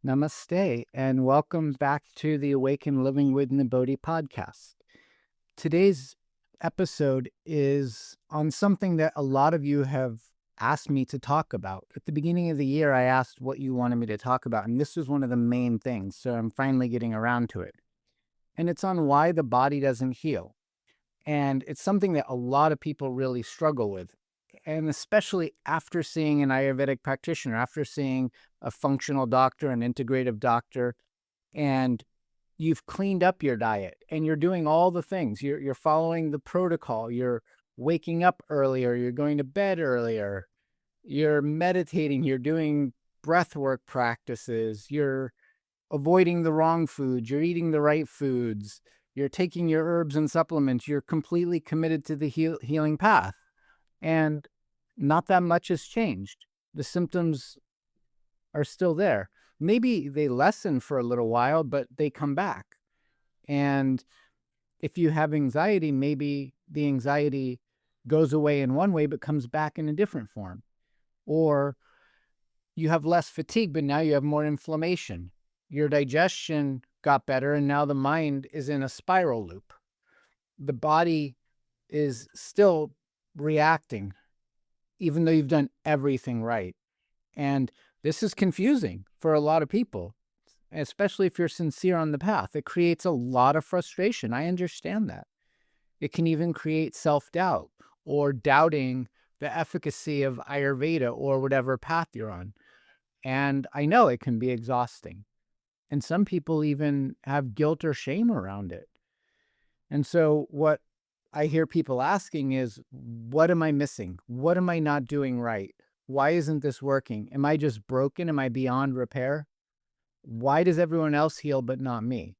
Namaste, and welcome back to the Awaken Living with Nibodhi podcast. Today's episode is on something that a lot of you have asked me to talk about. At the beginning of the year, I asked what you wanted me to talk about, and this was one of the main things, so I'm finally getting around to it. And it's on why the body doesn't heal. And it's something that a lot of people really struggle with. And especially after seeing an Ayurvedic practitioner, after seeing a functional doctor, an integrative doctor, and you've cleaned up your diet and you're doing all the things. You're following the protocol. You're waking up earlier. You're going to bed earlier. You're meditating. You're doing breathwork practices. You're avoiding the wrong foods. You're eating the right foods. You're taking your herbs and supplements. You're completely committed to the healing path. And not that much has changed. The symptoms are still there. Maybe they lessen for a little while, but they come back. And if you have anxiety, maybe the anxiety goes away in one way, but comes back in a different form. Or you have less fatigue, but now you have more inflammation. Your digestion got better, and now the mind is in a spiral loop. The body is still reacting, even though you've done everything right. And this is confusing for a lot of people, especially if you're sincere on the path. It creates a lot of frustration. I understand that. It can even create self-doubt or doubting the efficacy of Ayurveda or whatever path you're on. And I know it can be exhausting. And some people even have guilt or shame around it. And so what I hear people asking is, what am I missing? What am I not doing right? Why isn't this working? Am I just broken? Am I beyond repair? Why does everyone else heal but not me?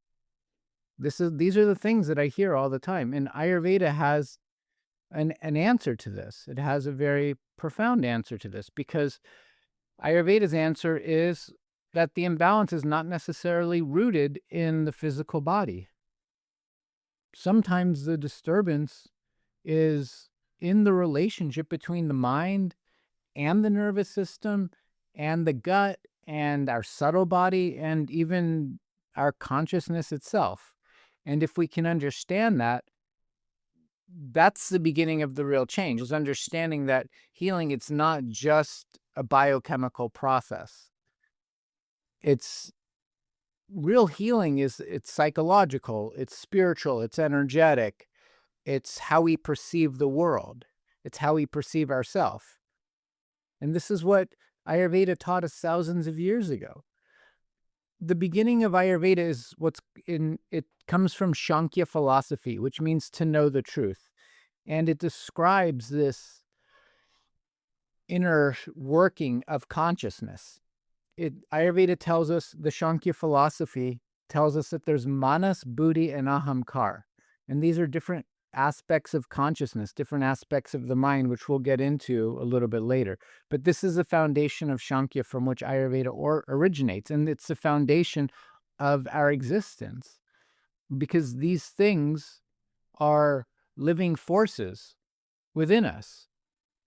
These are the things that I hear all the time. And Ayurveda has an answer to this. It has a very profound answer to this, because Ayurveda's answer is that the imbalance is not necessarily rooted in the physical body. Sometimes the disturbance is in the relationship between the mind and the nervous system and the gut and our subtle body and even our consciousness itself. And if we can understand that, that's the beginning of the real change, is understanding that healing, it's not just a biochemical process. It's real healing it's psychological, it's spiritual, it's energetic, it's how we perceive the world, it's how we perceive ourselves. And this is what Ayurveda taught us thousands of years ago. The beginning of Ayurveda is it comes from Shankya philosophy, which means to know the truth. And it describes this inner working of consciousness. Ayurveda tells us, the Shankya philosophy tells us, that there's manas, buddhi, and ahamkar. And these are different aspects of consciousness, different aspects of the mind, which we'll get into a little bit later. But this is the foundation of Shankya from which Ayurveda originates. And it's the foundation of our existence, because these things are living forces within us.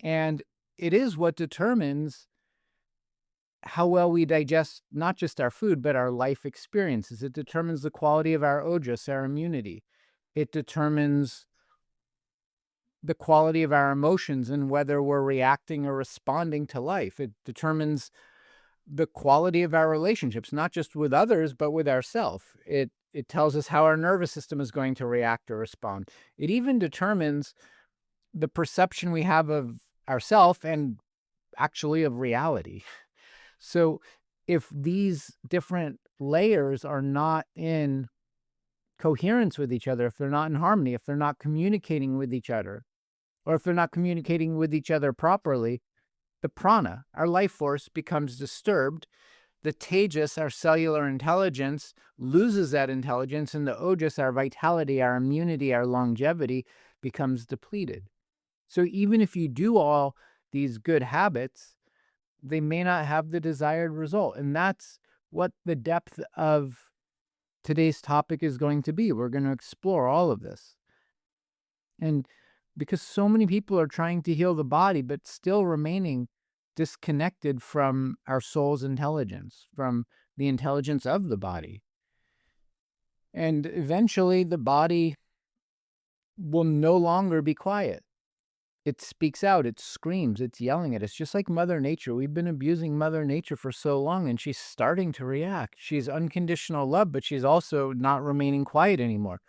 And it is what determines how well we digest not just our food, but our life experiences. It determines the quality of our ojas, our immunity. It determines the quality of our emotions and whether we're reacting or responding to life. It determines the quality of our relationships, not just with others, but with ourselves. It tells us how our nervous system is going to react or respond. It even determines the perception we have of ourselves and actually of reality. So if these different layers are not in coherence with each other, if they're not in harmony, if they're not communicating with each other, or if they're not communicating with each other properly, the prana, our life force, becomes disturbed. The tejas, our cellular intelligence, loses that intelligence, and the ojas, our vitality, our immunity, our longevity, becomes depleted. So even if you do all these good habits, they may not have the desired result. And that's what the depth of today's topic is going to be. We're going to explore all of this. And because so many people are trying to heal the body, but still remaining disconnected from our soul's intelligence, from the intelligence of the body. And eventually the body will no longer be quiet. It speaks out, it screams, it's yelling at us, just like Mother Nature. We've been abusing Mother Nature for so long, and she's starting to react. She's unconditional love, but she's also not remaining quiet anymore.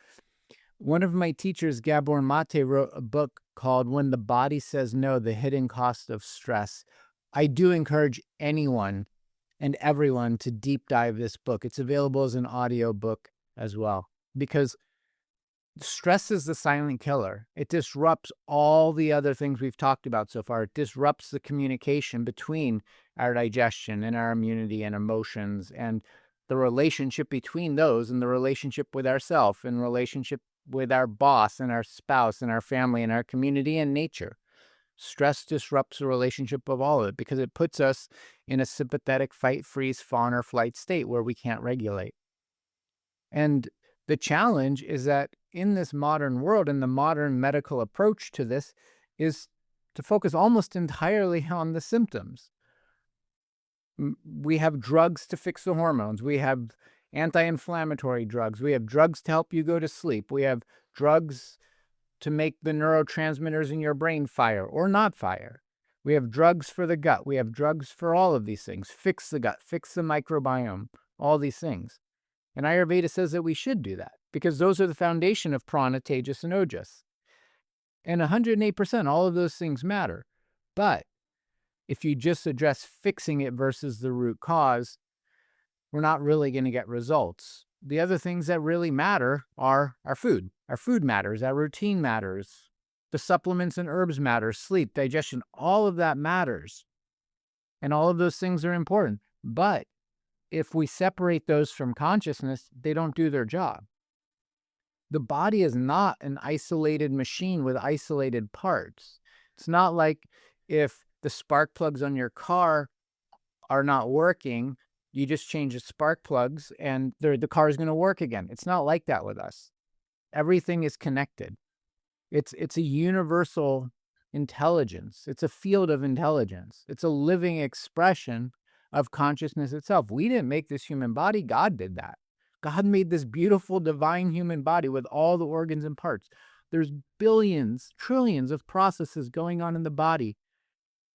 One of my teachers, Gabor Mate, wrote a book called When the Body Says No, The Hidden Cost of Stress. I do encourage anyone and everyone to deep dive this book. It's available as an audio book as well, because stress is the silent killer. It disrupts all the other things we've talked about so far. It disrupts the communication between our digestion and our immunity and emotions, and the relationship between those, and the relationship with ourselves, and relationship with our boss and our spouse and our family and our community and nature. Stress disrupts the relationship of all of it because it puts us in a sympathetic fight, freeze, fawn, or flight state where we can't regulate. And the challenge is that in this modern world, and the modern medical approach to this is to focus almost entirely on the symptoms. We have drugs to fix the hormones. We have anti-inflammatory drugs. We have drugs to help you go to sleep. We have drugs to make the neurotransmitters in your brain fire or not fire. We have drugs for the gut. We have drugs for all of these things. Fix the gut, fix the microbiome, all these things. And Ayurveda says that we should do that because those are the foundation of Prana, Tejas, and Ojas. And 108%, all of those things matter. But if you just address fixing it versus the root cause, we're not really going to get results. The other things that really matter are our food. Our food matters. Our routine matters. The supplements and herbs matter. Sleep, digestion, all of that matters. And all of those things are important. But if we separate those from consciousness, they don't do their job. The body is not an isolated machine with isolated parts. It's not like if the spark plugs on your car are not working, you just change the spark plugs and the car is going to work again. It's not like that with us. Everything is connected. It's a universal intelligence. It's a field of intelligence. It's a living expression of consciousness itself. We didn't make this human body. God did that. God made this beautiful divine human body with all the organs and parts. There's billions, trillions of processes going on in the body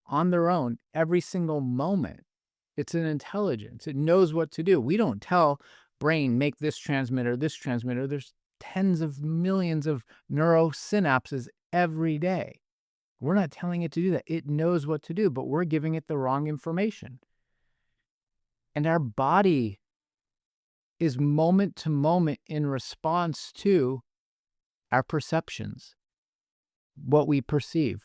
on their own every single moment. It's an intelligence. It knows what to do. We don't tell brain, make this transmitter, this transmitter. There's tens of millions of neurosynapses every day. We're not telling it to do that. It knows what to do, but we're giving it the wrong information. And our body is moment to moment in response to our perceptions, what we perceive,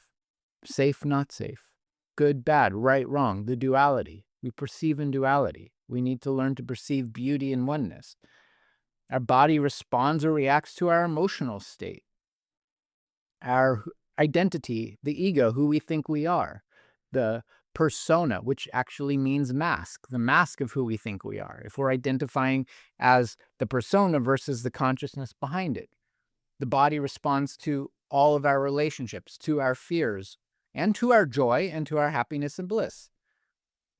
safe, not safe, good, bad, right, wrong, the duality. We perceive in duality. We need to learn to perceive beauty and oneness. Our body responds or reacts to our emotional state, our identity, the ego, who we think we are, the persona, which actually means mask, the mask of who we think we are, if we're identifying as the persona versus the consciousness behind it. The body responds to all of our relationships, to our fears, and to our joy, and to our happiness and bliss.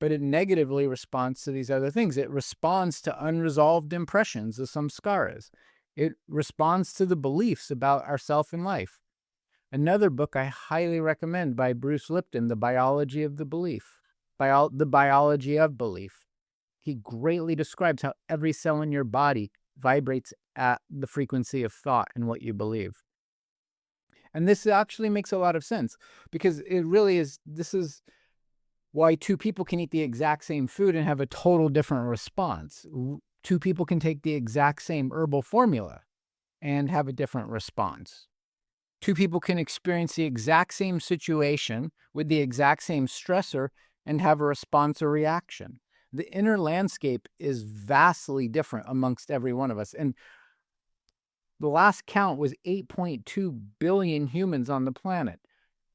But it negatively responds to these other things. It responds to unresolved impressions, the samskaras. It responds to the beliefs about ourself and life. Another book I highly recommend by Bruce Lipton, The Biology of the Belief, The Biology of Belief. He greatly describes how every cell in your body vibrates at the frequency of thought and what you believe. And this actually makes a lot of sense because it really is, this is why two people can eat the exact same food and have a total different response. Two people can take the exact same herbal formula and have a different response. Two people can experience the exact same situation with the exact same stressor and have a response or reaction. The inner landscape is vastly different amongst every one of us. And the last count was 8.2 billion humans on the planet.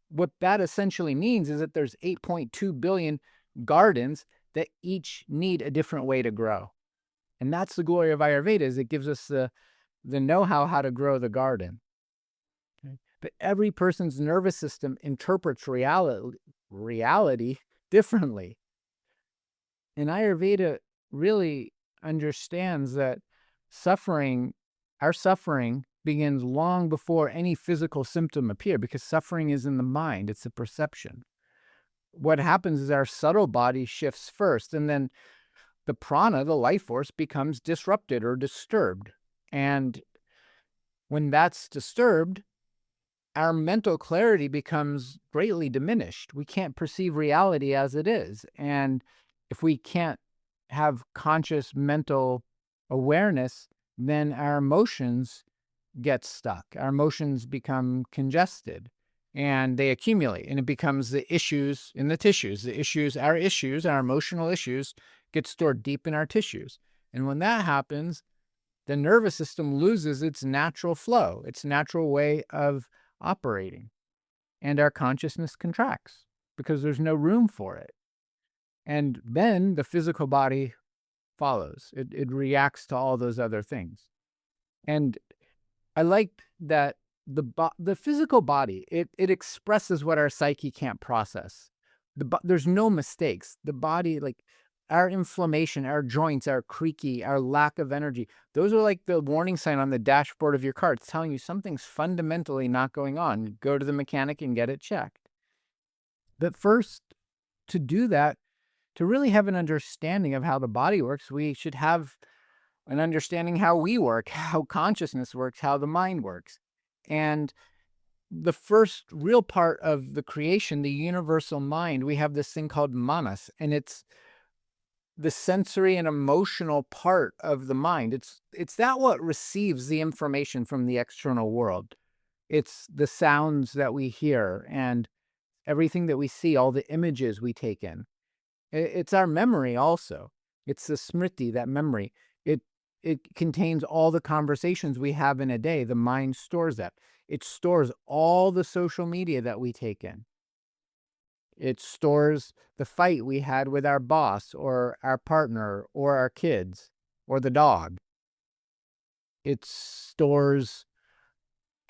What that essentially means is that there's 8.2 billion gardens that each need a different way to grow. And that's the glory of Ayurveda, is it gives us the know-how to grow the garden. Okay? But every person's nervous system interprets reality differently. In Ayurveda, really understands that our suffering begins long before any physical symptom appear, because suffering is in the mind, it's a perception. What happens is our subtle body shifts first, and then the prana, the life force, becomes disrupted or disturbed. And when that's disturbed, our mental clarity becomes greatly diminished. We can't perceive reality as it is. And if we can't have conscious mental awareness, then our emotions get stuck. Our emotions become congested and they accumulate, and it becomes the issues in the tissues. Our emotional issues get stored deep in our tissues. And when that happens, the nervous system loses its natural flow, its natural way of operating, and our consciousness contracts because there's no room for it. And then the physical body follows. It reacts to all those other things. And I like that the physical body, it expresses what our psyche can't process. There's no mistakes. The body, like our inflammation, our joints, our creaky, our lack of energy, those are like the warning sign on the dashboard of your car. It's telling you something's fundamentally not going on. Go to the mechanic and get it checked. But first, to do that, to really have an understanding of how the body works, we should have an understanding how we work, how consciousness works, how the mind works. And the first real part of the creation, the universal mind, we have this thing called manas, and it's the sensory and emotional part of the mind. It's that what receives the information from the external world. It's the sounds that we hear and everything that we see, all the images we take in. It's our memory also. It's the smriti, that memory. It contains all the conversations we have in a day. The mind stores that. It stores all the social media that we take in. It stores the fight we had with our boss or our partner or our kids or the dog. It stores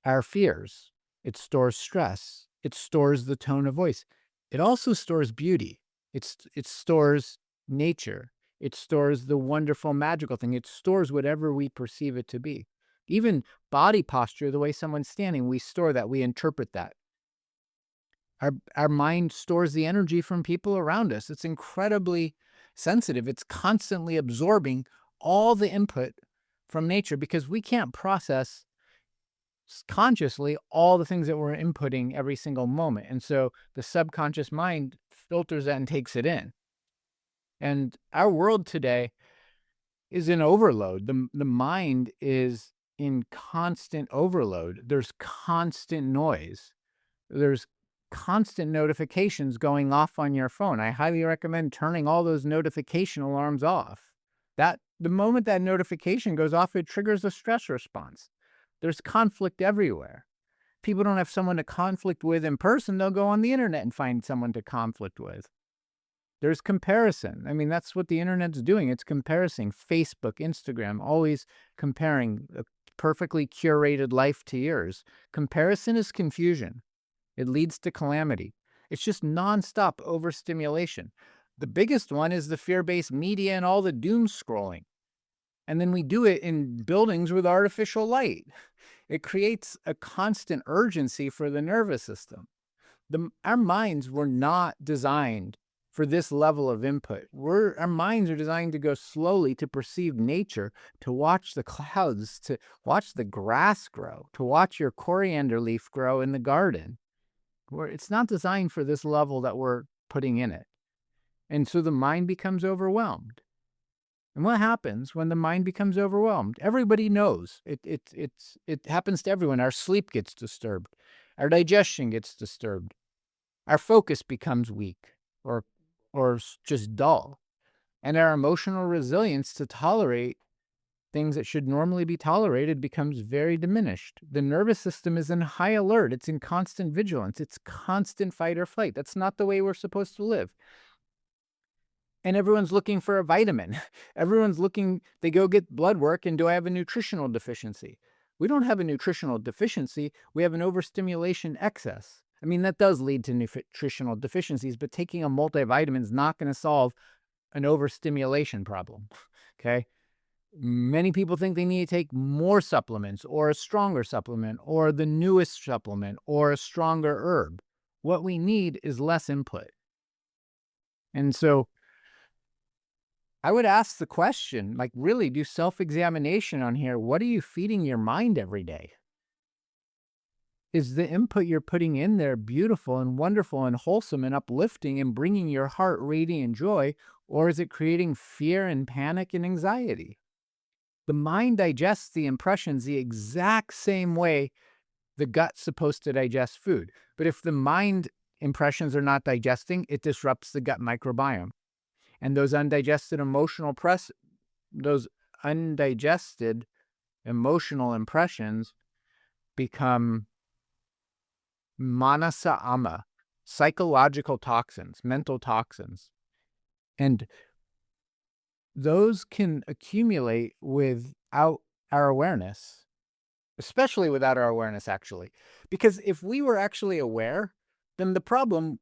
our fears. It stores stress. It stores the tone of voice. It also stores beauty. It stores nature. It stores the wonderful, magical thing. It stores whatever we perceive it to be. Even body posture, the way someone's standing, we store that. We interpret that. Our mind stores the energy from people around us. It's incredibly sensitive. It's constantly absorbing all the input from nature because we can't process consciously all the things that we're inputting every single moment. And so the subconscious mind filters that and takes it in. And our world today is in overload. The mind is in constant overload. There's constant noise. There's constant notifications going off on your phone. I highly recommend turning all those notification alarms off. The moment that notification goes off, it triggers a stress response. There's conflict everywhere. People don't have someone to conflict with in person. They'll go on the internet and find someone to conflict with. There's comparison. I mean, that's what the internet's doing. It's comparing. Facebook, Instagram, always comparing a perfectly curated life to yours. Comparison is confusion. It leads to calamity. It's just nonstop overstimulation. The biggest one is the fear-based media and all the doom scrolling. And then we do it in buildings with artificial light. It creates a constant urgency for the nervous system. Our minds were not designed for this level of input. Our minds are designed to go slowly, to perceive nature, to watch the clouds, to watch the grass grow, to watch your coriander leaf grow in the garden. It's not designed for this level that we're putting in it. And so the mind becomes overwhelmed. And what happens when the mind becomes overwhelmed? Everybody knows. It happens to everyone. Our sleep gets disturbed. Our digestion gets disturbed. Our focus becomes weak or just dull. And our emotional resilience to tolerate things that should normally be tolerated becomes very diminished. The nervous system is in high alert. It's in constant vigilance. It's constant fight or flight. That's not the way we're supposed to live. And everyone's looking for a vitamin. They go get blood work, and do I have a nutritional deficiency? We don't have a nutritional deficiency. We have an overstimulation excess. I mean, that does lead to nutritional deficiencies, but taking a multivitamin is not going to solve an overstimulation problem, okay? Many people think they need to take more supplements or a stronger supplement or the newest supplement or a stronger herb. What we need is less input. And so I would ask the question, like, really do self-examination on here. What are you feeding your mind every day? Is the input you're putting in there beautiful and wonderful and wholesome and uplifting and bringing your heart radiant joy, or is it creating fear and panic and anxiety? The mind digests the impressions the exact same way the gut's supposed to digest food. But if the mind impressions are not digesting, it disrupts the gut microbiome. And those undigested emotional impressions become manasa ama, psychological toxins, mental toxins. And those can accumulate without our awareness, especially without our awareness, actually. Because if we were actually aware, then the problem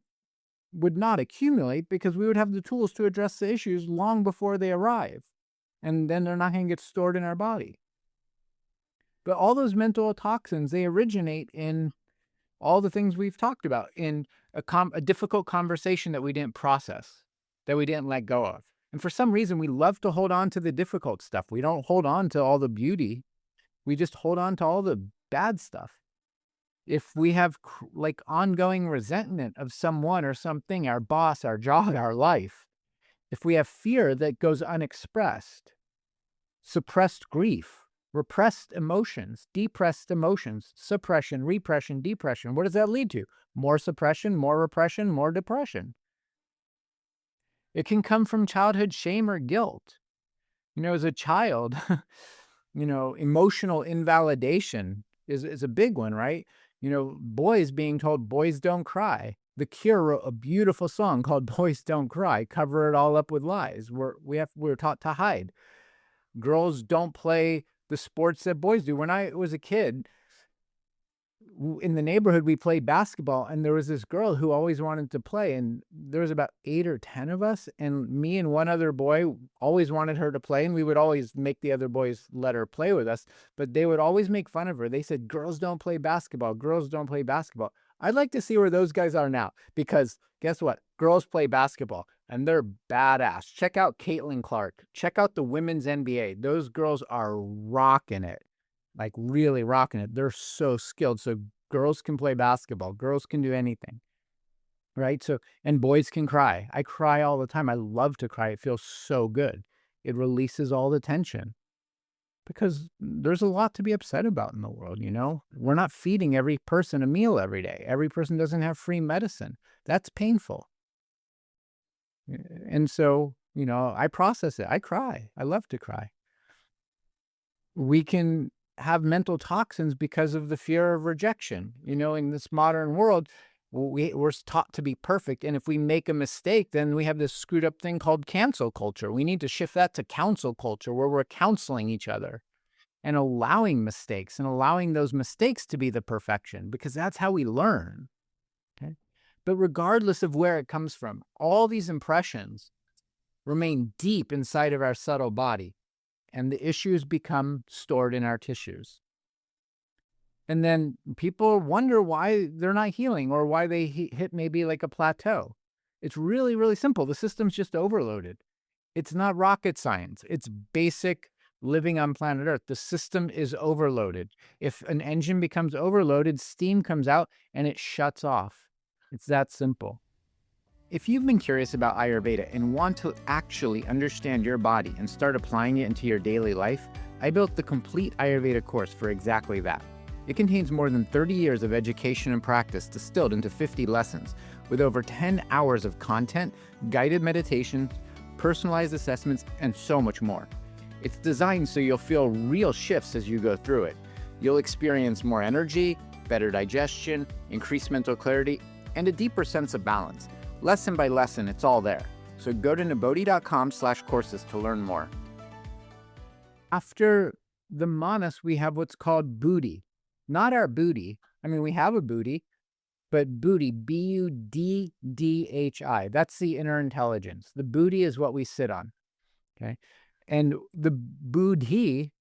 would not accumulate because we would have the tools to address the issues long before they arrive. And then they're not going to get stored in our body. But all those mental toxins, they originate in all the things we've talked about, in a difficult conversation that we didn't process, that we didn't let go of. And for some reason, we love to hold on to the difficult stuff. We don't hold on to all the beauty. We just hold on to all the bad stuff. If we have like ongoing resentment of someone or something, our boss, our job, our life, if we have fear that goes unexpressed, suppressed grief, repressed emotions, depressed emotions, suppression, repression, depression, what does that lead to? More suppression, more repression, more depression. It can come from childhood shame or guilt. As a child, emotional invalidation is a big one, right? Boys being told boys don't cry. The Cure wrote a beautiful song called Boys Don't Cry, cover it all up with lies. We're taught to hide. Girls don't play the sports that boys do. When I was a kid, in the neighborhood, we played basketball, and there was this girl who always wanted to play, and there was about 8 or 10 of us, and me and one other boy always wanted her to play, and we would always make the other boys let her play with us, but they would always make fun of her. They said, girls don't play basketball. Girls don't play basketball. I'd like to see where those guys are now, because guess what? Girls play basketball, and they're badass. Check out Caitlin Clark. Check out the women's NBA. Those girls are rocking it. Like really rocking it. They're so skilled. So girls can play basketball. Girls can do anything, right? So, and boys can cry. I cry all the time. I love to cry. It feels so good. It releases all the tension because there's a lot to be upset about in the world, We're not feeding every person a meal every day. Every person doesn't have free medicine. That's painful. And so, I process it. I cry. I love to cry. We can have mental toxins because of the fear of rejection. In this modern world, we're taught to be perfect. And if we make a mistake, then we have this screwed up thing called cancel culture. We need to shift that to counsel culture, where we're counseling each other and allowing mistakes and allowing those mistakes to be the perfection, because that's how we learn. Okay? But regardless of where it comes from, all these impressions remain deep inside of our subtle body, and the issues become stored in our tissues. And then people wonder why they're not healing, or why they hit maybe like a plateau. It's really, really simple. The system's just overloaded. It's not rocket science. It's basic living on planet Earth. The system is overloaded. If an engine becomes overloaded, steam comes out and it shuts off. It's that simple. If you've been curious about Ayurveda and want to actually understand your body and start applying it into your daily life, I built the complete Ayurveda course for exactly that. It contains more than 30 years of education and practice distilled into 50 lessons, with over 10 hours of content, guided meditations, personalized assessments, and so much more. It's designed so you'll feel real shifts as you go through it. You'll experience more energy, better digestion, increased mental clarity, and a deeper sense of balance. Lesson by lesson, it's all there. So go to Nibodhi.com/courses to learn more. After the manas, we have what's called Buddhi. Not our booty. I mean, we have a booty, But Buddhi, Buddhi, that's the inner intelligence. The Buddhi is what we sit on, okay? And the Buddhi,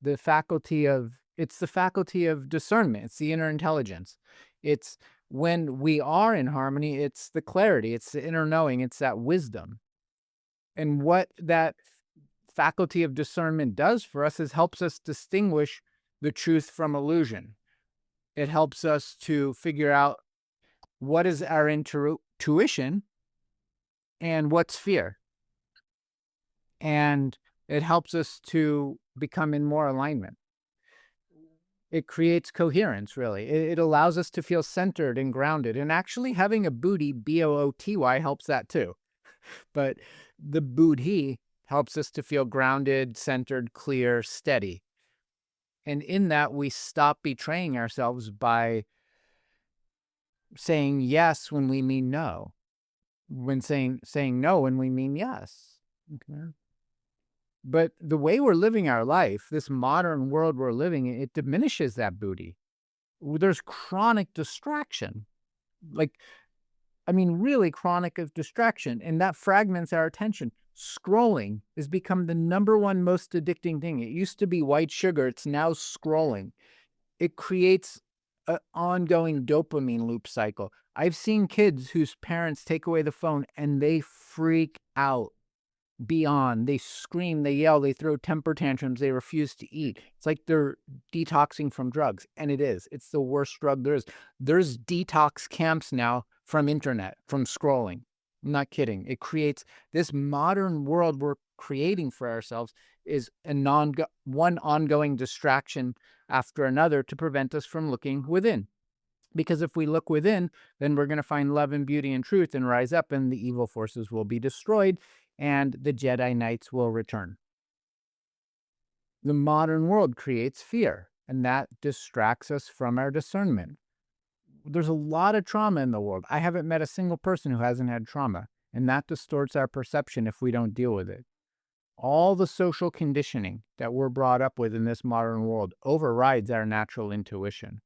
it's the faculty of discernment. It's the inner intelligence. It's when we are in harmony, it's the clarity, it's the inner knowing, it's that wisdom. And what that faculty of discernment does for us is helps us distinguish the truth from illusion. It helps us to figure out what is our intuition and what's fear. And it helps us to become in more alignment. It creates coherence, really. It allows us to feel centered and grounded. And actually having a Buddhi, Booty, helps that too. But the Buddhi helps us to feel grounded, centered, clear, steady. And in that, we stop betraying ourselves by saying yes when we mean no, when saying no when we mean yes. Okay. But the way we're living our life, this modern world we're living in, it diminishes that Buddhi. There's chronic distraction, really chronic of distraction, and that fragments our attention. Scrolling has become the number one most addicting thing. It used to be white sugar. It's now scrolling. It creates an ongoing dopamine loop cycle. I've seen kids whose parents take away the phone and they freak out beyond. They scream, they yell, they throw temper tantrums, they refuse to eat. It's like they're detoxing from drugs, and it is. It's the worst drug there is. There's detox camps now from internet, from scrolling. I'm not kidding. It creates this modern world we're creating for ourselves is one ongoing distraction after another to prevent us from looking within. Because if we look within, then we're going to find love and beauty and truth and rise up, and the evil forces will be destroyed, and the Jedi Knights will return. The modern world creates fear, and that distracts us from our discernment. There's a lot of trauma in the world. I haven't met a single person who hasn't had trauma, and that distorts our perception if we don't deal with it. All the social conditioning that we're brought up with in this modern world overrides our natural intuition.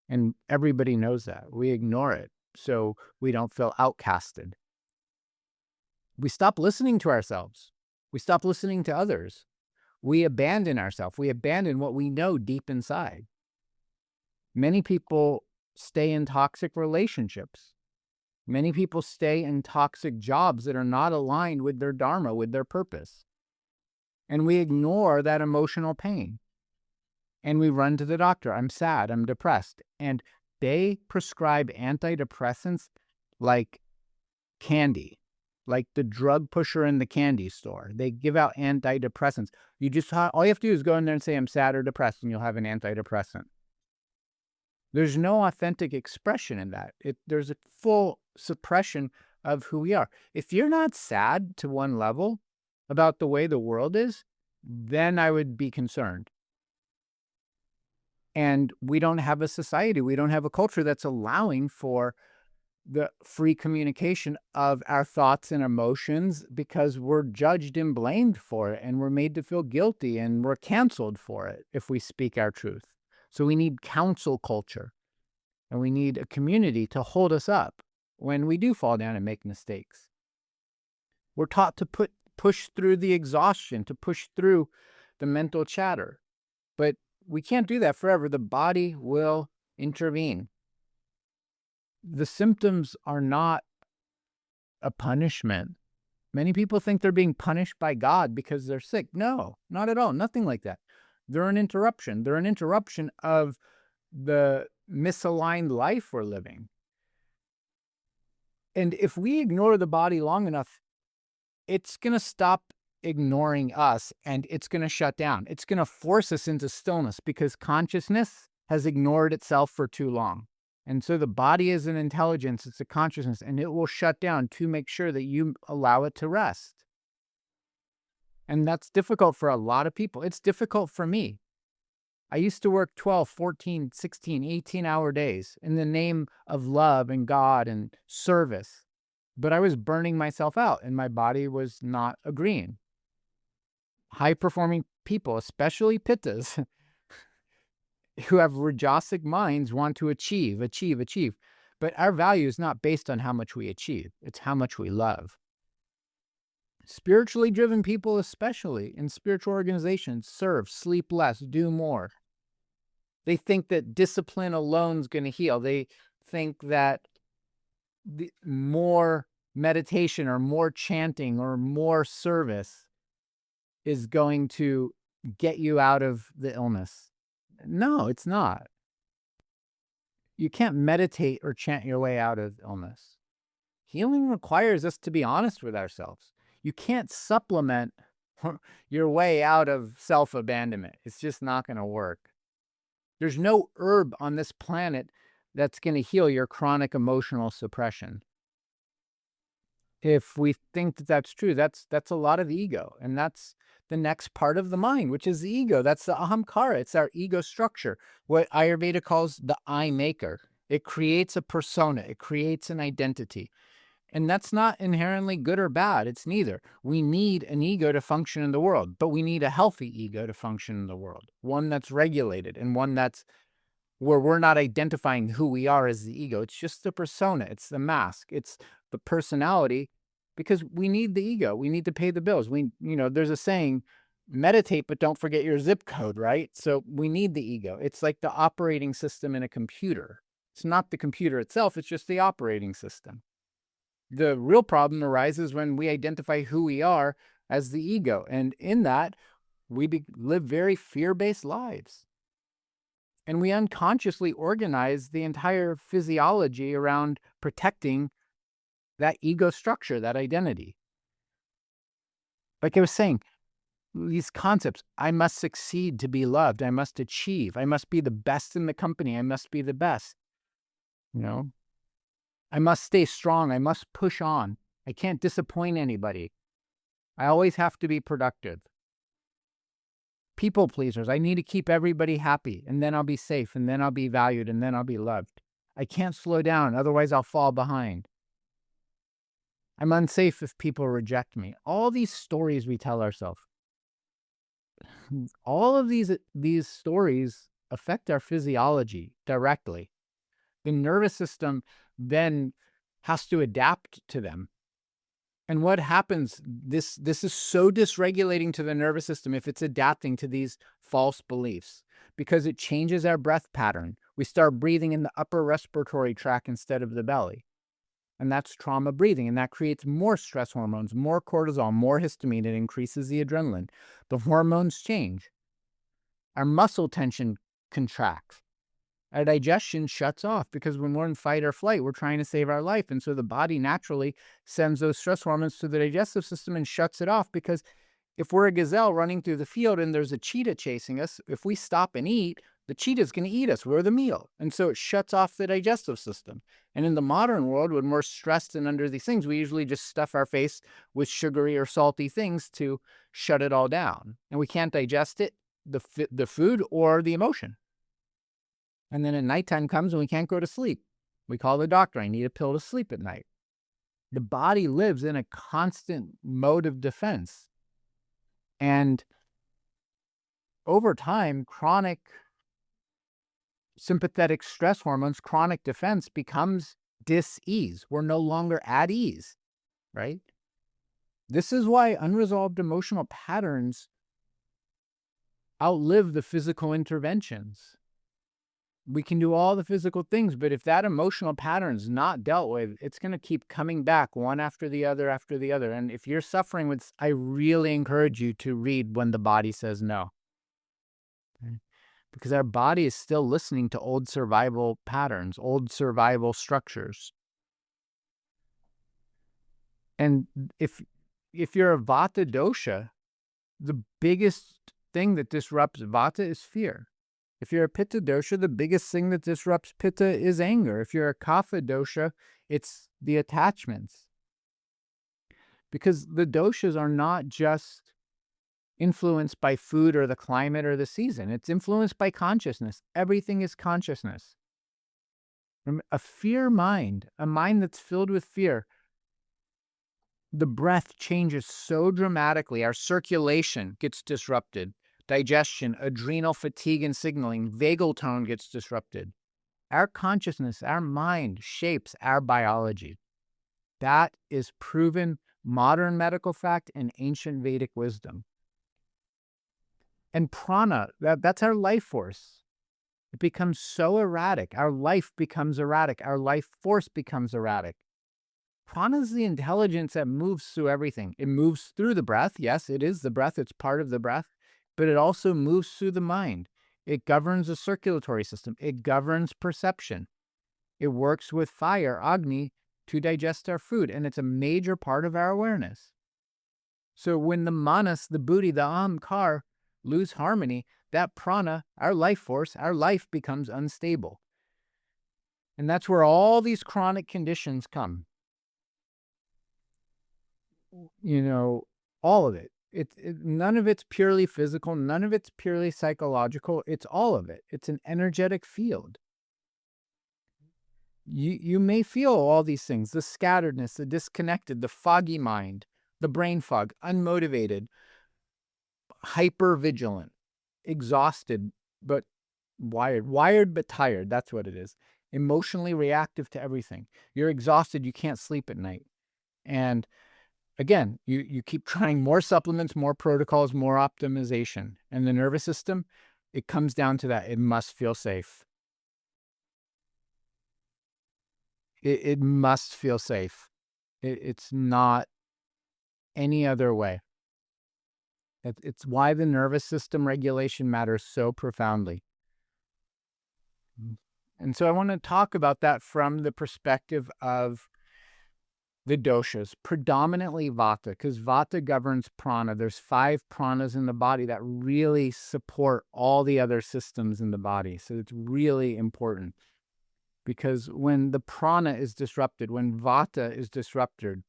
And everybody knows that. We ignore it, so we don't feel outcasted. We stop listening to ourselves. We stop listening to others. We abandon ourselves. We abandon what we know deep inside. Many people stay in toxic relationships. Many people stay in toxic jobs that are not aligned with their dharma, with their purpose. And we ignore that emotional pain. And we run to the doctor. I'm sad. I'm depressed. And they prescribe antidepressants like candy, like the drug pusher in the candy store. They give out antidepressants. All you have to do is go in there and say, I'm sad or depressed, and you'll have an antidepressant. There's no authentic expression in that. There's a full suppression of who we are. If you're not sad to one level about the way the world is, then I would be concerned. And we don't have a society, we don't have a culture that's allowing for the free communication of our thoughts and emotions, because we're judged and blamed for it, and we're made to feel guilty, and we're canceled for it if we speak our truth. So we need counsel culture, and we need a community to hold us up when we do fall down and make mistakes. We're taught to push through the exhaustion, to push through the mental chatter, but we can't do that forever. The body will intervene. The symptoms are not a punishment. Many people think they're being punished by God because they're sick. No, not at all. Nothing like that. They're an interruption. They're an interruption of the misaligned life we're living. And if we ignore the body long enough, it's going to stop ignoring us, and it's going to shut down. It's going to force us into stillness because consciousness has ignored itself for too long. And so the body is an intelligence, it's a consciousness, and it will shut down to make sure that you allow it to rest. And that's difficult for a lot of people. It's difficult for me. I used to work 12, 14, 16, 18-hour days in the name of love and God and service. But I was burning myself out, and my body was not agreeing. High-performing people, especially pittas, who have rajasic minds want to achieve. But our value is not based on how much we achieve. It's how much we love. Spiritually driven people, especially in spiritual organizations, serve, sleep less, do more. They think that discipline alone is going to heal. They think that more meditation or more chanting or more service is going to get you out of the illness. No, it's not. You can't meditate or chant your way out of illness. Healing requires us to be honest with ourselves. You can't supplement your way out of self-abandonment. It's just not going to work. There's no herb on this planet that's going to heal your chronic emotional suppression. If we think that that's true, that's a lot of ego. And that's the next part of the mind, which is the ego. That's the ahamkara. It's our ego structure, what Ayurveda calls the I maker. It creates a persona. It creates an identity. And that's not inherently good or bad. It's neither. We need an ego to function in the world, but we need a healthy ego to function in the world. One that's regulated and one that's where we're not identifying who we are as the ego. It's just the persona. It's the mask. It's the personality, because we need the ego. We need to pay the bills. There's a saying, meditate, but don't forget your zip code, right? So we need the ego. It's like the operating system in a computer. It's not the computer itself. It's just the operating system. The real problem arises when we identify who we are as the ego. And in that, we live very fear-based lives. And we unconsciously organize the entire physiology around protecting that ego structure, that identity. Like I was saying, these concepts, I must succeed to be loved. I must achieve. I must be the best in the company. I must be the best. I must stay strong. I must push on. I can't disappoint anybody. I always have to be productive. People pleasers. I need to keep everybody happy, and then I'll be safe, and then I'll be valued, and then I'll be loved. I can't slow down, otherwise I'll fall behind. I'm unsafe if people reject me. All these stories we tell ourselves. All of these stories affect our physiology directly. The nervous system then has to adapt to them. And what happens, this is so dysregulating to the nervous system if it's adapting to these false beliefs, because it changes our breath pattern. We start breathing in the upper respiratory tract instead of the belly. And that's trauma breathing. And that creates more stress hormones, more cortisol, more histamine. It increases the adrenaline. The hormones change. Our muscle tension contracts. Our digestion shuts off, because when we're in fight or flight, we're trying to save our life. And so the body naturally sends those stress hormones to the digestive system and shuts it off, because if we're a gazelle running through the field and there's a cheetah chasing us, if we stop and eat, the cheetah's going to eat us. We're the meal. And so it shuts off the digestive system. And in the modern world, when we're stressed and under these things, we usually just stuff our face with sugary or salty things to shut it all down. And we can't digest it, the food or the emotion. And then at nighttime comes and we can't go to sleep. We call the doctor. I need a pill to sleep at night. The body lives in a constant mode of defense. And over time, chronic sympathetic stress hormones, chronic defense becomes dis-ease. We're no longer at ease, right? This is why unresolved emotional patterns outlive the physical interventions. We can do all the physical things, but if that emotional pattern is not dealt with, it's going to keep coming back one after the other after the other. And if you're suffering with, I really encourage you to read When the Body Says No. Okay? Because our body is still listening to old survival patterns, old survival structures. And if you're a Vata dosha, the biggest thing that disrupts Vata is fear. If you're a Pitta dosha, the biggest thing that disrupts Pitta is anger. If you're a Kapha dosha, it's the attachments. Because the doshas are not just influenced by food or the climate or the season. It's influenced by consciousness. Everything is consciousness. A fear mind, a mind that's filled with fear, the breath changes so dramatically. Our circulation gets disrupted. digestion, adrenal fatigue and signaling, vagal tone gets disrupted. Our consciousness, our mind shapes our biology. That is proven modern medical fact and ancient Vedic wisdom. And prana, that's our life force. It becomes so erratic. Our life becomes erratic. Our life force becomes erratic. Prana is the intelligence that moves through everything. It moves through the breath. Yes, it is the breath. It's part of the breath. But it also moves through the mind. It governs the circulatory system. It governs perception. It works with fire, Agni, to digest our food. And it's a major part of our awareness. So when the manas, the buddhi, the ahamkar lose harmony, that prana, our life force, our life becomes unstable. And that's where all these chronic conditions come. You know, all of it. None of it's purely physical. None of it's purely psychological. It's all of it. It's an energetic field. You may feel all these things, the scatteredness, the disconnected, the foggy mind, the brain fog, unmotivated, hyper-vigilant, exhausted, but wired but tired. That's what it is. Emotionally reactive to everything. You're exhausted. You can't sleep at night. And again, you keep trying more supplements, more protocols, more optimization. And the nervous system, it comes down to that. It must feel safe. It must feel safe. It's not any other way. It's why the nervous system regulation matters so profoundly. And so I want to talk about that from the perspective of the doshas, predominantly Vata, because Vata governs prana. There's 5 pranas in the body that really support all the other systems in the body. So it's really important, because when the prana is disrupted, when Vata is disrupted,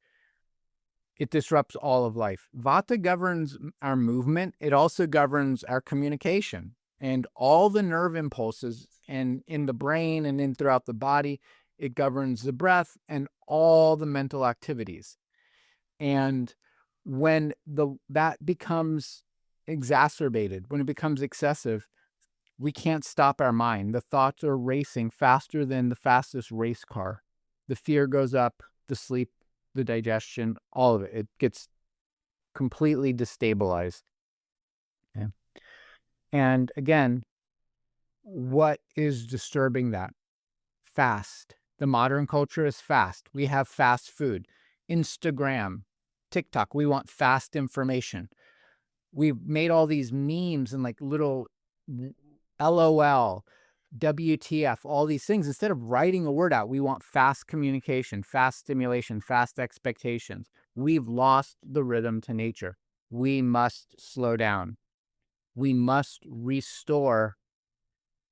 it disrupts all of life. Vata governs our movement. It also governs our communication and all the nerve impulses and in the brain and in throughout the body. It governs the breath and all the mental activities. And when that becomes exacerbated, when it becomes excessive, we can't stop our mind. The thoughts are racing faster than the fastest race car. The fear goes up, the sleep, the digestion, all of it. It gets completely destabilized. Okay. And again, what is disturbing that? Fast. The modern culture is fast. We have fast food. Instagram, TikTok, we want fast information. We've made all these memes and like little LOL, WTF, all these things. Instead of writing a word out, we want fast communication, fast stimulation, fast expectations. We've lost the rhythm to nature. We must slow down. We must restore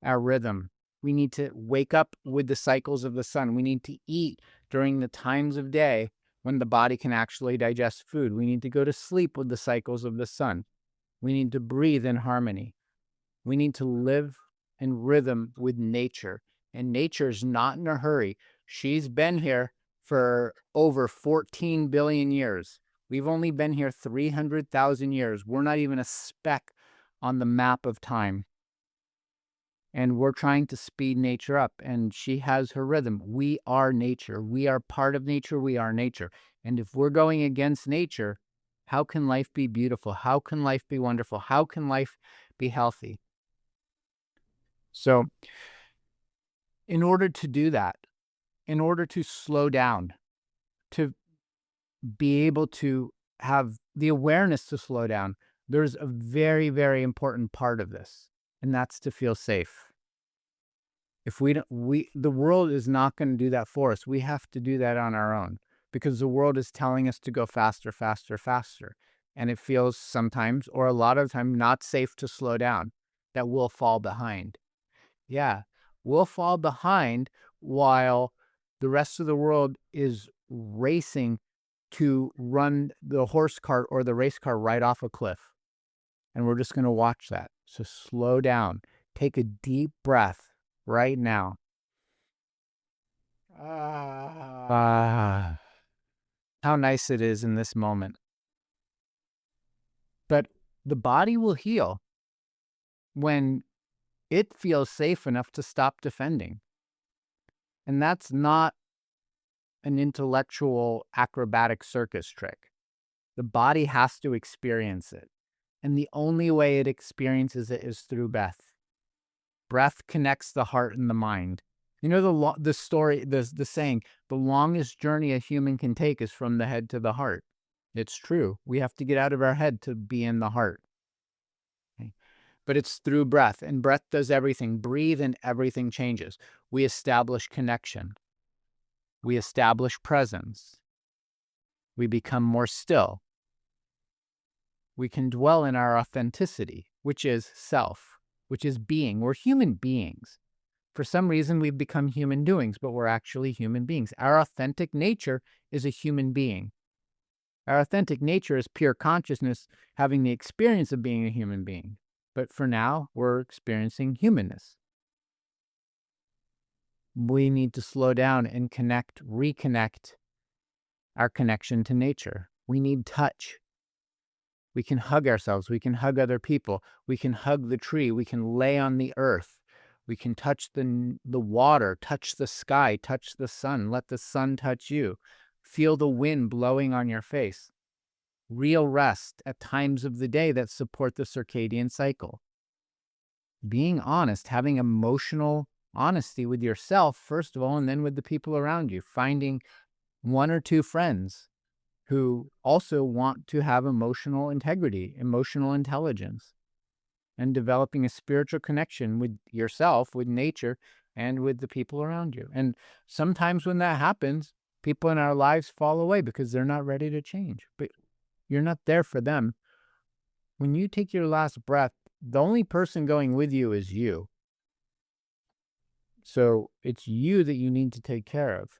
our rhythm. We need to wake up with the cycles of the sun. We need to eat during the times of day when the body can actually digest food. We need to go to sleep with the cycles of the sun. We need to breathe in harmony. We need to live in rhythm with nature. And nature's not in a hurry. She's been here for over 14 billion years. We've only been here 300,000 years. We're not even a speck on the map of time. And we're trying to speed nature up, and she has her rhythm. We are nature. We are part of nature. We are nature. And if we're going against nature, how can life be beautiful? How can life be wonderful? How can life be healthy? So in order to do that, in order to slow down, to be able to have the awareness to slow down, there's a very, very important part of this, and that's to feel safe. If we don't, the world is not going to do that for us. We have to do that on our own, because the world is telling us to go faster, faster, faster. And it feels sometimes, or a lot of the time, not safe to slow down, that we'll fall behind. Yeah, we'll fall behind while the rest of the world is racing to run the horse cart or the race car right off a cliff. And we're just going to watch that. So slow down. Take a deep breath right now. How nice it is in this moment. But the body will heal. when it feels safe enough to stop defending. And that's not an intellectual acrobatic circus trick. The body has to experience it. And the only way it experiences it is through breath. Breath connects the heart and the mind. You know the story, the saying, the longest journey a human can take is from the head to the heart. It's true. We have to get out of our head to be in the heart. Okay? But it's through breath, and breath does everything. Breathe and everything changes. We establish connection. We establish presence. We become more still. We can dwell in our authenticity, which is self, which is being. We're human beings. For some reason, we've become human doings, but we're actually human beings. Our authentic nature is a human being. Our authentic nature is pure consciousness, having the experience of being a human being. But for now, we're experiencing humanness. We need to slow down and reconnect our connection to nature. We need touch. We can hug ourselves. We can hug other people. We can hug the tree. We can lay on the earth. We can touch the water, touch the sky, touch the sun. Let the sun touch you. Feel the wind blowing on your face. Real rest at times of the day that support the circadian cycle. Being honest, having emotional honesty with yourself, first of all, and then with the people around you. Finding one or two friends who also want to have emotional integrity, emotional intelligence, and developing a spiritual connection with yourself, with nature, and with the people around you. And sometimes when that happens, people in our lives fall away because they're not ready to change. But you're not there for them. When you take your last breath, the only person going with you is you. So it's you that you need to take care of.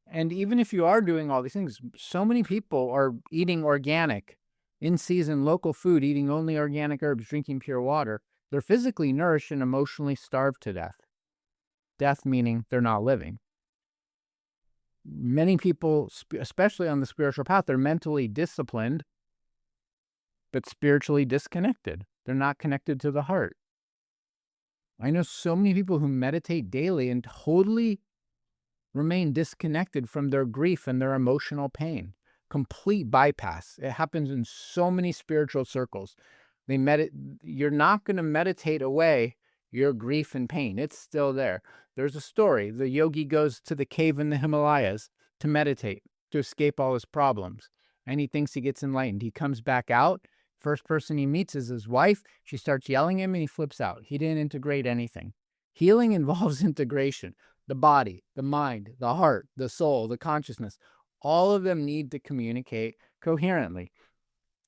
And even if you are doing all these things, so many people are eating organic, in-season local food, eating only organic herbs, drinking pure water. They're physically nourished and emotionally starved to death. Death meaning they're not living. Many people, especially on the spiritual path, they're mentally disciplined, but spiritually disconnected. They're not connected to the heart. I know so many people who meditate daily and totally remain disconnected from their grief and their emotional pain. Complete bypass. It happens in so many spiritual circles. You're not going to meditate away your grief and pain. It's still there. There's a story. The yogi goes to the cave in the Himalayas to meditate, to escape all his problems. And he thinks he gets enlightened. He comes back out. First person he meets is his wife. She starts yelling at him and he flips out. He didn't integrate anything. Healing involves integration. The body, the mind, the heart, the soul, the consciousness, all of them need to communicate coherently.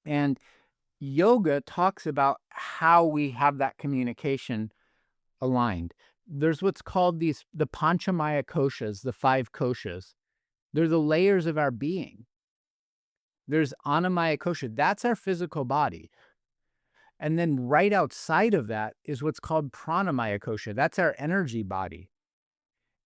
And yoga talks about how we have that communication aligned. There's what's called the Panchamaya Koshas, the 5 Koshas. They're the layers of our being. There's Annamaya Kosha. That's our physical body. And then right outside of that is what's called Pranamaya Kosha. That's our energy body.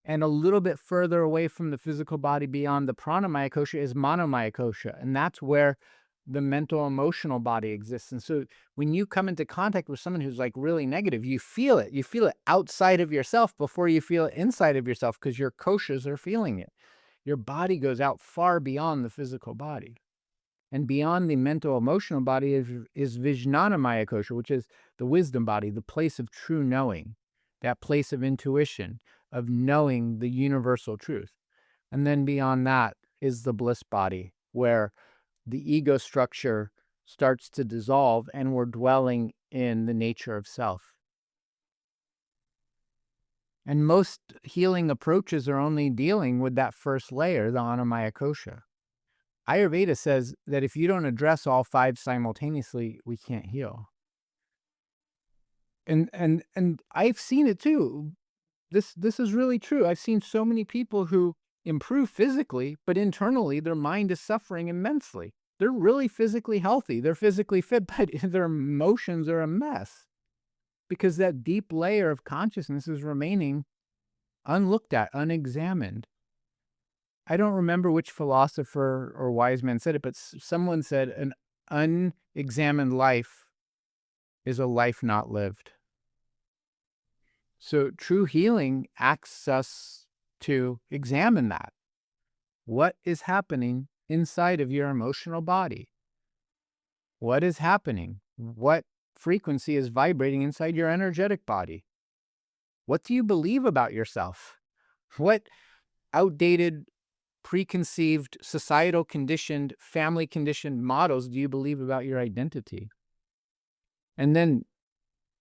And a little bit further away from the physical body beyond the Pranamaya Kosha is Manomaya Kosha. And that's where the mental emotional body exists. And so when you come into contact with someone who's like really negative, you feel it. You feel it outside of yourself before you feel it inside of yourself because your koshas are feeling it. Your body goes out far beyond the physical body. And beyond the mental emotional body is Vijnanamaya Kosha, which is the wisdom body, the place of true knowing, that place of intuition, of knowing the universal truth. And then beyond that is the bliss body, where the ego structure starts to dissolve and we're dwelling in the nature of self. And most healing approaches are only dealing with that first layer, the Annamaya Kosha. Ayurveda says that if you don't address all 5 simultaneously, we can't heal. And I've seen it too. This is really true. I've seen so many people who improve physically, but internally their mind is suffering immensely. They're really physically healthy. They're physically fit, but their emotions are a mess because that deep layer of consciousness is remaining unlooked at, unexamined. I don't remember which philosopher or wise man said it, but someone said an unexamined life is a life not lived. So true healing asks us to examine that. What is happening inside of your emotional body? What is happening? What frequency is vibrating inside your energetic body? What do you believe about yourself? What outdated, preconceived, societal conditioned, family conditioned models do you believe about your identity? And then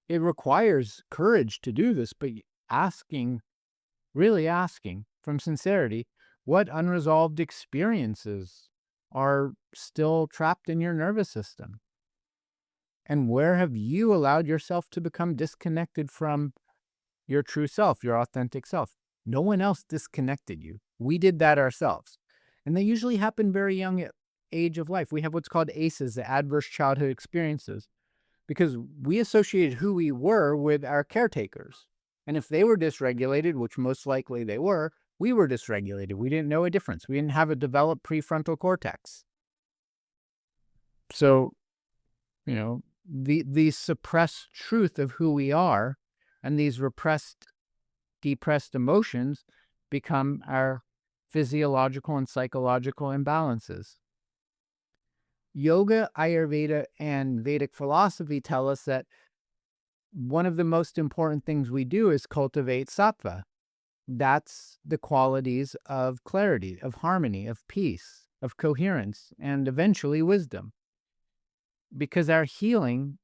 it requires courage to do this, but really asking from sincerity, what unresolved experiences are still trapped in your nervous system? And where have you allowed yourself to become disconnected from your true self, your authentic self? No one else disconnected you. We did that ourselves. And they usually happen very young age of life. We have what's called ACEs, the adverse childhood experiences, because we associated who we were with our caretakers. And if they were dysregulated, which most likely they were, we were dysregulated. We didn't know a difference. We didn't have a developed prefrontal cortex. So, the suppressed truth of who we are and these repressed, depressed emotions become our physiological and psychological imbalances. Yoga, Ayurveda, and Vedic philosophy tell us that one of the most important things we do is cultivate Sattva. That's the qualities of clarity, of harmony, of peace, of coherence, and eventually wisdom. Because our healing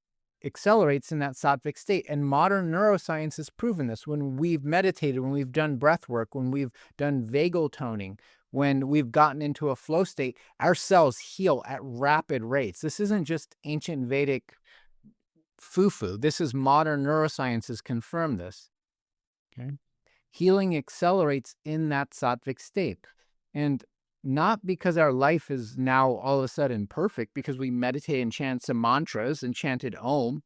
accelerates in that sattvic state. And modern neuroscience has proven this. When we've meditated, when we've done breath work, when we've done vagal toning, when we've gotten into a flow state, our cells heal at rapid rates. This isn't just ancient Vedic foo-foo. This is modern neuroscience has confirmed this. Okay? Healing accelerates in that sattvic state. And not because our life is now all of a sudden perfect because we meditate and chant some mantras and chanted Om,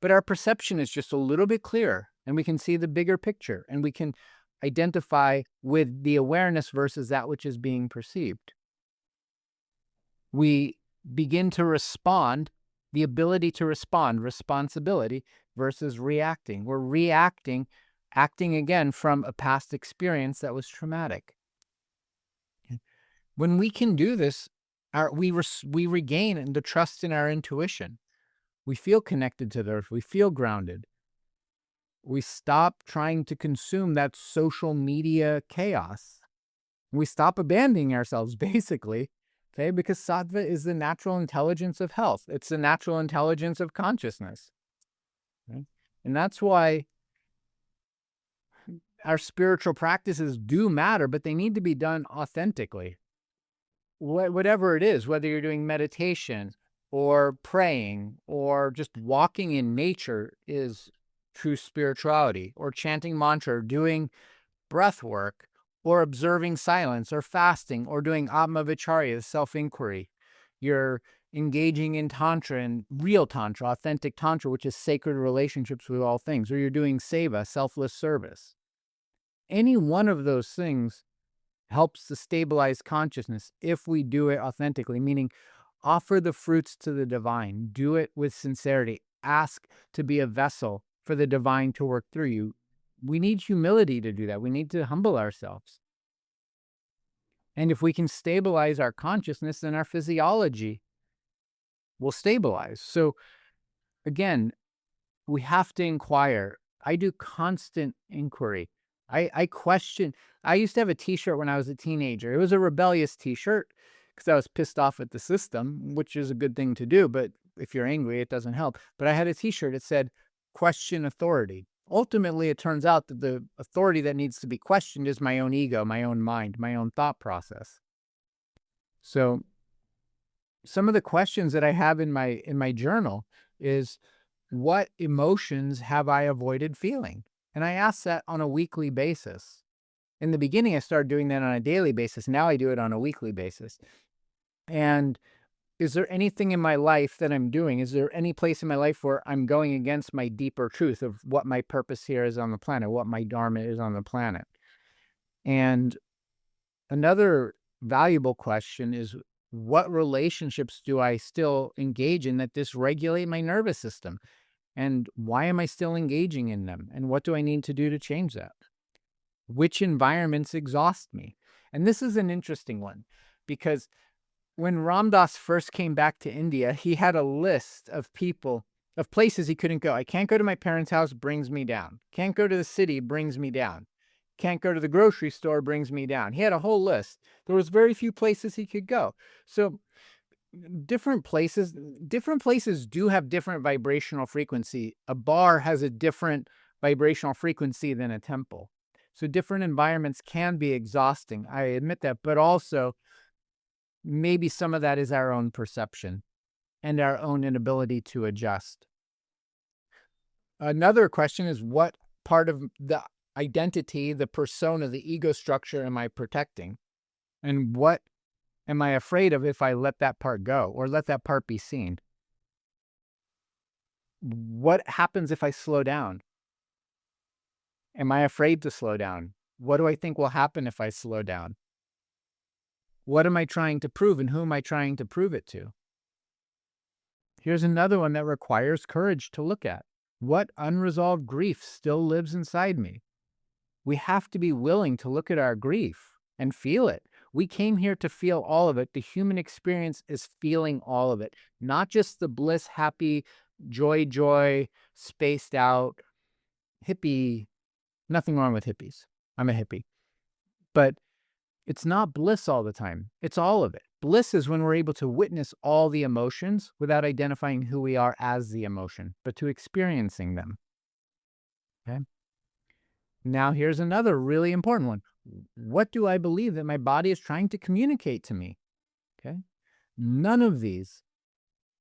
but our perception is just a little bit clearer and we can see the bigger picture and we can identify with the awareness versus that which is being perceived. We begin to respond, the ability to respond, responsibility versus reacting. We're reacting, acting again from a past experience that was traumatic. When we can do this, we regain the trust in our intuition. We feel connected to the earth. We feel grounded. We stop trying to consume that social media chaos. We stop abandoning ourselves, basically, okay? Because Sattva is the natural intelligence of health. It's the natural intelligence of consciousness. Okay? And that's why our spiritual practices do matter, but they need to be done authentically. Whatever it is, whether you're doing meditation or praying or just walking in nature is true spirituality, or chanting mantra, or doing breath work, or observing silence, or fasting, or doing Atma Vicharya, self-inquiry. You're engaging in Tantra and real Tantra, authentic Tantra, which is sacred relationships with all things, or you're doing Seva, selfless service. Any one of those things helps to stabilize consciousness if we do it authentically, meaning offer the fruits to the divine, do it with sincerity, ask to be a vessel for the divine to work through you. We need humility to do that. We need to humble ourselves. And if we can stabilize our consciousness, then our physiology will stabilize. So again, we have to inquire. I do constant inquiry. I question. I used to have a t-shirt when I was a teenager. It was a rebellious t-shirt because I was pissed off at the system, which is a good thing to do. But if you're angry, it doesn't help. But I had a t-shirt that said, question authority. Ultimately, it turns out that the authority that needs to be questioned is my own ego, my own mind, my own thought process. So some of the questions that I have in my journal is, what emotions have I avoided feeling? And I ask that on a weekly basis. In the beginning, I started doing that on a daily basis. Now I do it on a weekly basis. And is there anything in my life that I'm doing? Is there any place in my life where I'm going against my deeper truth of what my purpose here is on the planet, what my dharma is on the planet? And another valuable question is, what relationships do I still engage in that dysregulate my nervous system? And why am I still engaging in them? And what do I need to do to change that? Which environments exhaust me? And this is an interesting one, because when Ram Dass first came back to India, he had a list of places he couldn't go. I can't go to my parents' house, brings me down. Can't go to the city, brings me down. Can't go to the grocery store, brings me down. He had a whole list. There was very few places he could go. So different places do have different vibrational frequency. A bar has a different vibrational frequency than a temple. So different environments can be exhausting. I admit that, but also maybe some of that is our own perception and our own inability to adjust. Another question is, what part of the identity, the persona, the ego structure am I protecting? And what am I afraid of if I let that part go or let that part be seen? What happens if I slow down? Am I afraid to slow down? What do I think will happen if I slow down? What am I trying to prove, and who am I trying to prove it to? Here's another one that requires courage to look at. What unresolved grief still lives inside me? We have to be willing to look at our grief and feel it. We came here to feel all of it. The human experience is feeling all of it, not just the bliss, happy, joy, spaced out, hippie. Nothing wrong with hippies. I'm a hippie. But it's not bliss all the time. It's all of it. Bliss is when we're able to witness all the emotions without identifying who we are as the emotion, but to experiencing them. Okay? Now, here's another really important one. What do I believe that my body is trying to communicate to me? Okay? None of these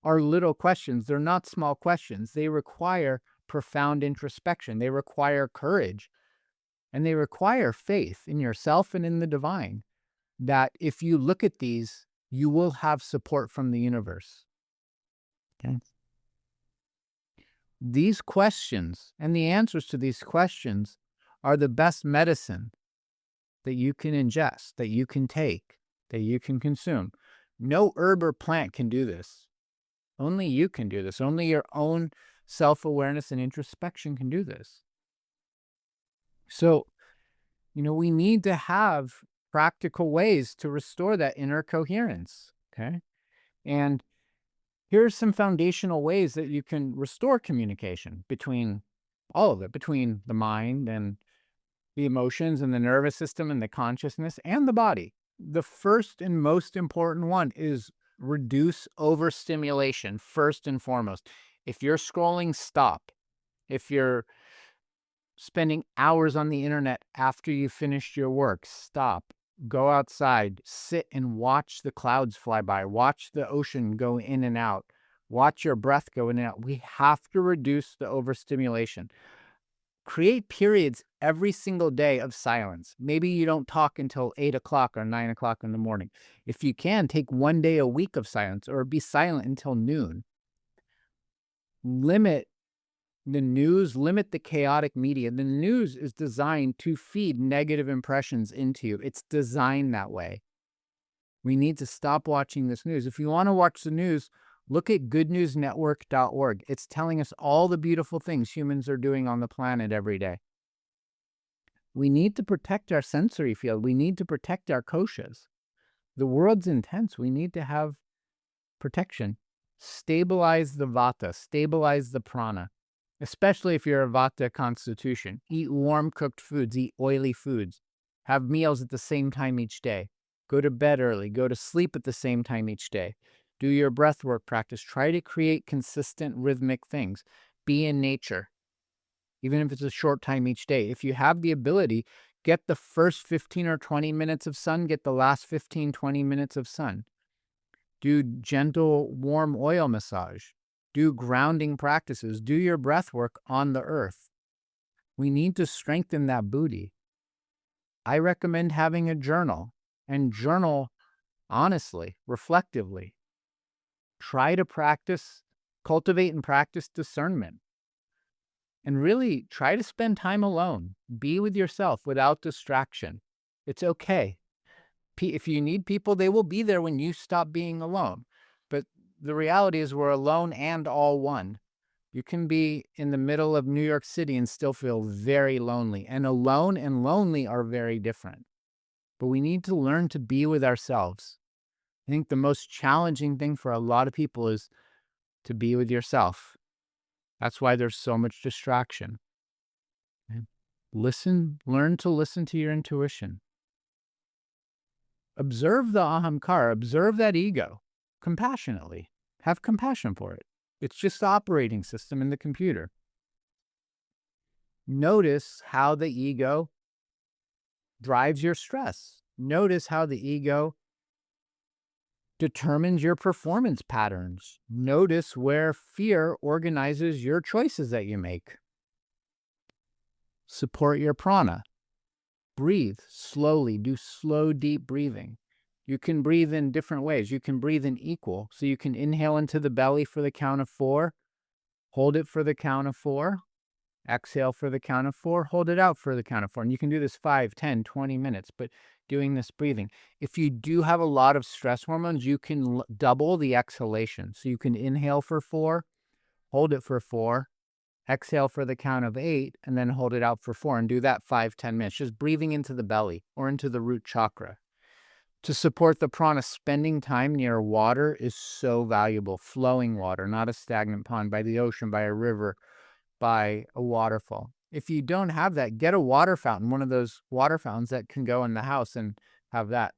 are little questions. They're not small questions. They require profound introspection. They require courage. And they require faith in yourself and in the divine, that if you look at these, you will have support from the universe. Okay? These questions and the answers to these questions are the best medicine that you can ingest, that you can take, that you can consume. No herb or plant can do this. Only you can do this. Only your own self-awareness and introspection can do this. So, we need to have practical ways to restore that inner coherence, okay? And here are some foundational ways that you can restore communication between all of it, between the mind and the emotions and the nervous system and the consciousness and the body. The first and most important one is reduce overstimulation, first and foremost. If you're scrolling, stop. If you're spending hours on the internet after you finished your work, stop. Go outside, sit and watch the clouds fly by, watch the ocean go in and out, watch your breath go in and out. We have to reduce the overstimulation. Create periods every single day of silence. Maybe you don't talk until 8 o'clock or 9 o'clock in the morning. If you can, take one day a week of silence, or be silent until noon. Limit the news, limit the chaotic media. The news is designed to feed negative impressions into you. It's designed that way. We need to stop watching this news. If you want to watch the news, look at goodnewsnetwork.org. It's telling us all the beautiful things humans are doing on the planet every day. We need to protect our sensory field. We need to protect our koshas. The world's intense. We need to have protection. Stabilize the vata, stabilize the prana. Especially if you're a Vata constitution. Eat warm cooked foods, eat oily foods. Have meals at the same time each day. Go to bed early, go to sleep at the same time each day. Do your breathwork practice. Try to create consistent rhythmic things. Be in nature, even if it's a short time each day. If you have the ability, get the first 15 or 20 minutes of sun, get the last 15, 20 minutes of sun. Do gentle, warm oil massage. Do grounding practices. Do your breath work on the earth. We need to strengthen that Buddhi. I recommend having a journal, and journal honestly, reflectively. Try to cultivate and practice discernment. And really try to spend time alone. Be with yourself without distraction. It's okay. If you need people, they will be there when you stop being alone. But the reality is we're alone and all one. You can be in the middle of New York City and still feel very lonely. And alone and lonely are very different. But we need to learn to be with ourselves. I think the most challenging thing for a lot of people is to be with yourself. That's why there's so much distraction. Learn to listen to your intuition. Observe the ahamkara, observe that ego compassionately. Have compassion for it. It's just the operating system in the computer. Notice how the ego drives your stress. Notice how the ego determines your performance patterns. Notice where fear organizes your choices that you make. Support your prana. Breathe slowly. Do slow, deep breathing. You can breathe in different ways. You can breathe in equal. So you can inhale into the belly for the count of 4, hold it for the count of 4, exhale for the count of 4, hold it out for the count of 4. And you can do this 5, 10, 20 minutes, but doing this breathing. If you do have a lot of stress hormones, you can double the exhalation. So you can inhale for 4, hold it for 4, exhale for the count of 8, and then hold it out for 4, and do that 5, 10 minutes, just breathing into the belly or into the root chakra. To support the prana, spending time near water is so valuable. Flowing water, not a stagnant pond, by the ocean, by a river, by a waterfall. If you don't have that, get a water fountain, one of those water fountains that can go in the house, and have that.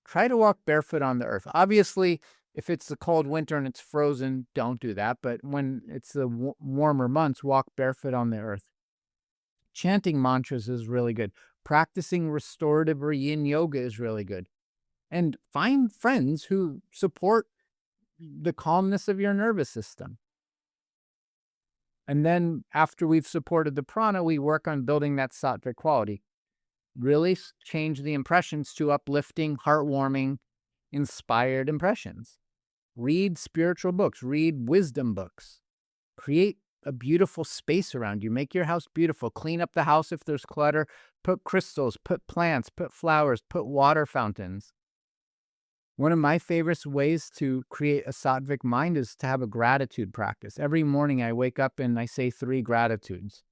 Try to walk barefoot on the earth. Obviously, if it's the cold winter and it's frozen, don't do that. But when it's the warmer months, walk barefoot on the earth. Chanting mantras is really good. Practicing restorative or yin yoga is really good. And find friends who support the calmness of your nervous system. And then after we've supported the prana, we work on building that sattvic quality. Really change the impressions to uplifting, heartwarming, inspired impressions. Read spiritual books, read wisdom books. Create a beautiful space around you. Make your house beautiful. Clean up the house if there's clutter. Put crystals, put plants, put flowers, put water fountains. One of my favorite ways to create a sattvic mind is to have a gratitude practice. Every morning I wake up and I say 3 gratitudes.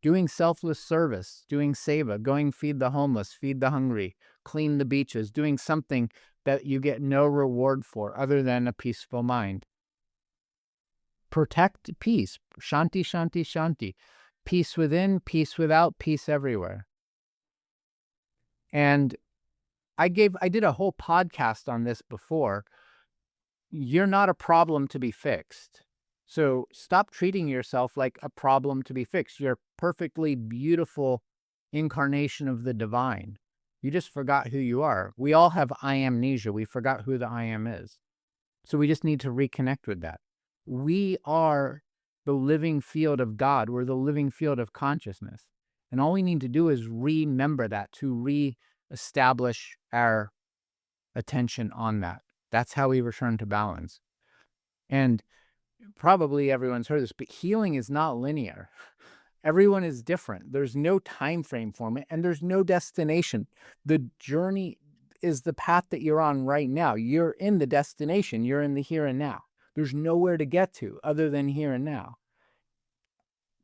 Doing selfless service, doing seva, going feed the homeless, feed the hungry, clean the beaches, doing something that you get no reward for other than a peaceful mind. Protect peace, shanti, shanti, shanti. Peace within, peace without, peace everywhere. And I did a whole podcast on this before. You're not a problem to be fixed. So stop treating yourself like a problem to be fixed. You're a perfectly beautiful incarnation of the divine. You just forgot who you are. We all have I amnesia. We forgot who the I am is. So we just need to reconnect with that. We are the living field of God. We're the living field of consciousness. And all we need to do is remember that, to re-establish our attention on that. That's how we return to balance. And probably everyone's heard this, but healing is not linear. Everyone is different. There's no time frame for it, and there's no destination. The journey is the path that you're on right now. You're in the destination. You're in the here and now. There's nowhere to get to other than here and now.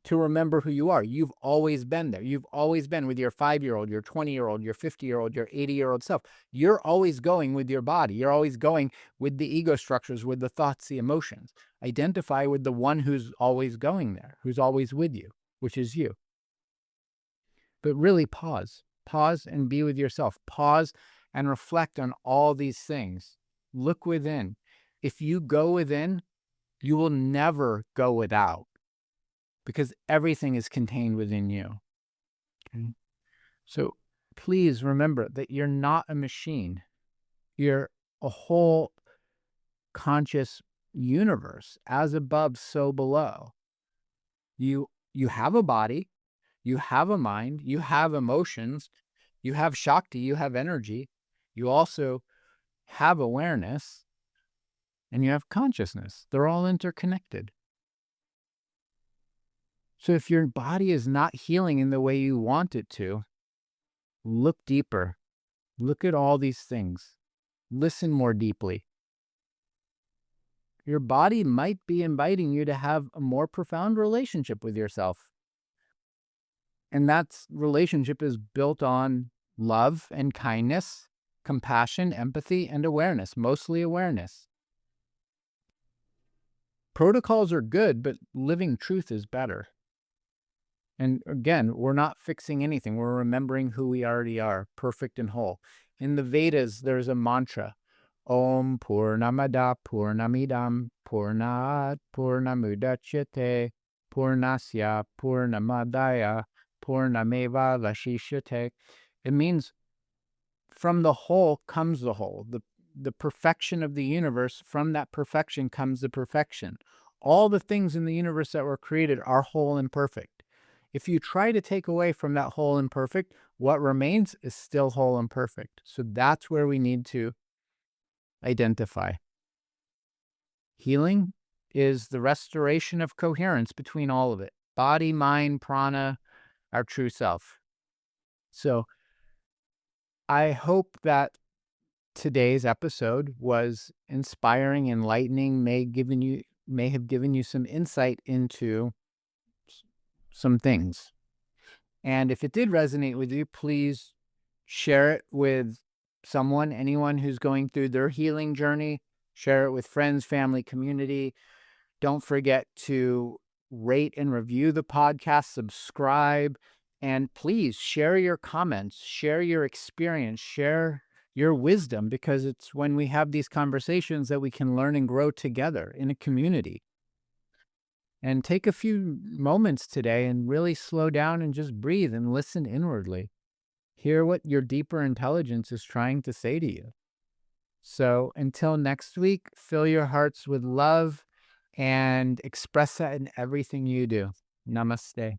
To remember who you are. You've always been there. You've always been with your 5-year-old, your 20-year-old, your 50-year-old, your 80-year-old self. You're always going with your body. You're always going with the ego structures, with the thoughts, the emotions. Identify with the one who's always going there, who's always with you, which is you. But really pause. Pause and be with yourself. Pause and reflect on all these things. Look within. If you go within, you will never go without, because everything is contained within you. Okay? So please remember that you're not a machine. You're a whole conscious universe, as above, so below. You have a body, you have a mind, you have emotions, you have Shakti, you have energy, you also have awareness, and you have consciousness. They're all interconnected. So if your body is not healing in the way you want it to, look deeper. Look at all these things. Listen more deeply. your body might be inviting you to have a more profound relationship with yourself. And that relationship is built on love and kindness, compassion, empathy, and awareness, mostly awareness. Protocols are good, but living truth is better. And again, we're not fixing anything. We're remembering who we already are, perfect and whole. In the Vedas, there's a mantra, Om Purnamada Purnamidam Purnat Purnamudachyate Purnasya Purnamadaya Purnameva Vashishyate. It means from the whole comes the whole. The perfection of the universe, from that perfection comes the perfection. All the things in the universe that were created are whole and perfect. If you try to take away from that whole and perfect, what remains is still whole and perfect. So that's where we need to identify. Healing is the restoration of coherence between all of it. Body, mind, prana, our true self. So I hope that today's episode was inspiring, enlightening, may have given you some insight into some things. And if it did resonate with you, please share it with someone, anyone who's going through their healing journey. Share it with friends, family, community. Don't forget to rate and review the podcast, subscribe, and please share your comments, share your experience, share your wisdom, because it's when we have these conversations that we can learn and grow together in a community. And take a few moments today and really slow down and just breathe and listen inwardly. Hear what your deeper intelligence is trying to say to you. So until next week, fill your hearts with love and express that in everything you do. Namaste.